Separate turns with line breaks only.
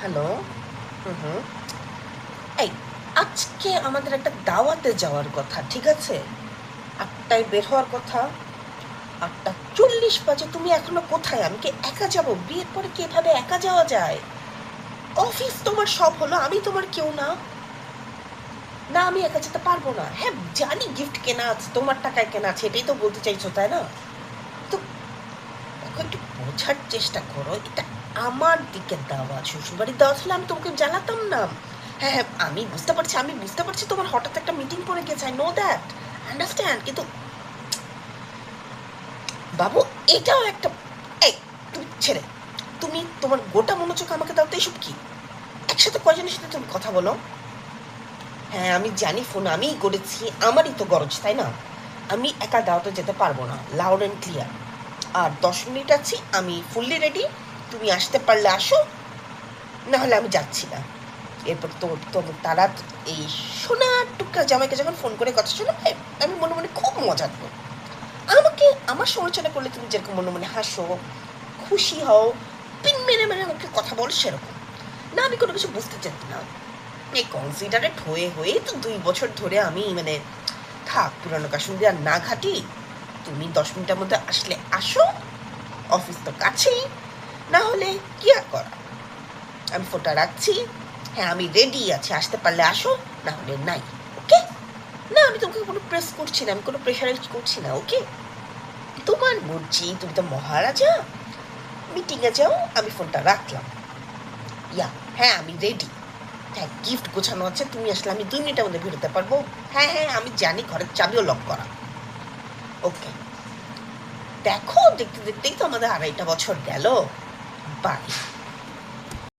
Hello. হুম হুম। এই, আজকে আমাদের একটা দাওয়াতে যাওয়ার কথা, ঠিক আছে? ৮টায় বের হওয়ার কথা। ৮:৪০ বাজে, তুমি এখনো কোথায়? আমি কি একা যাব? বিয়ের পরে কি এভাবে একা যাওয়া যায়? অফিস তোমার সব হলো, আমি তোমার কেউ না। না, আমি একা যেতে পারবো না। হ্যাঁ, জানি গিফট কেনা আছে, তোমার টাকায় কেনা আছে, এটাই তো বলতে চাইছো, তাই না? তো দেখো, একটু বোঝার চেষ্টা করো, এটা আমার দিকে দেওয়া, শ্বশুরবাড়ির দেওয়া ছিল, আমি তোমাকে জানাতাম না। হ্যাঁ হ্যাঁ, আমি বুঝতে পারছি তোমার হঠাৎ একটা মিটিং পড়ে গেছে, আই নো দ্যাট, আন্ডারস্ট্যান্ড, কিন্তু বাবু, এটাও একটা, এই, তুমি ছেড়ে, তুমি তোমার গোটা মনোযোগ আমাকে দাও তো। এসব কি? একসাথে কয়জনের সাথে তুমি কথা বলো? হ্যাঁ, আমি জানি ফোন আমিই করেছি, আমারই তো গরজ, তাই না? আমি একা দাওয়াতে যেতে পারবো না, লাউড অ্যান্ড ক্লিয়ার। আর 10 মিনিট আছি, আমি ফুললি রেডি। তুমি আসতে পারলে আসো, না হলে আমি যাচ্ছি না। এরপর তারা এই সোনার টুকরা জামাইকে যখন ফোন করে কথা শোনো, আমি মনে মনে খুব মজা দেবো। আমাকে আমার সমালোচনা করলে তুমি যেরকম মনে মনে হাসো, খুশি হও, পিন মেরে মেরে আমাকে কথা বল, সেরকম না। আমি কোনো কিছু বুঝতে চাই না। এই কনসিডারেট হয়ে হয়ে তো 2 বছর ধরে আমি মানে, থাক, পুরানো কাশুন দিয়ে আর না ঘাটি। তুমি 10 মিনিটের মধ্যে আসলে আসো, অফিস তো কাছেই, না হলে কি আর করা। আমি ফোনটা রাখছি। হ্যাঁ, আমি রেডি আছি, আসতে পারলে আসো, না হলে নাই। ওকে? না, আমি তোমাকে কোনো প্রেস করছি না, আমি কোনো প্রেশারাইজ করছি না। ওকে? তোমার মর্জি, তুমি তো মহারাজা। মিটিংয়ে যাও, আমি ফোনটা রাখলাম। ইয়া, হ্যাঁ আমি রেডি। হ্যাঁ, গিফট গোছানো আছে, তুমি আসলে আমি 2 মিনিটের মধ্যে বেরোতে পারবো। হ্যাঁ হ্যাঁ, আমি জানি ঘরের চাবিও লক করা। ওকে। দেখো, দেখতে দেখতেই তো আমাদের 2.5 বছর গেল। বাই।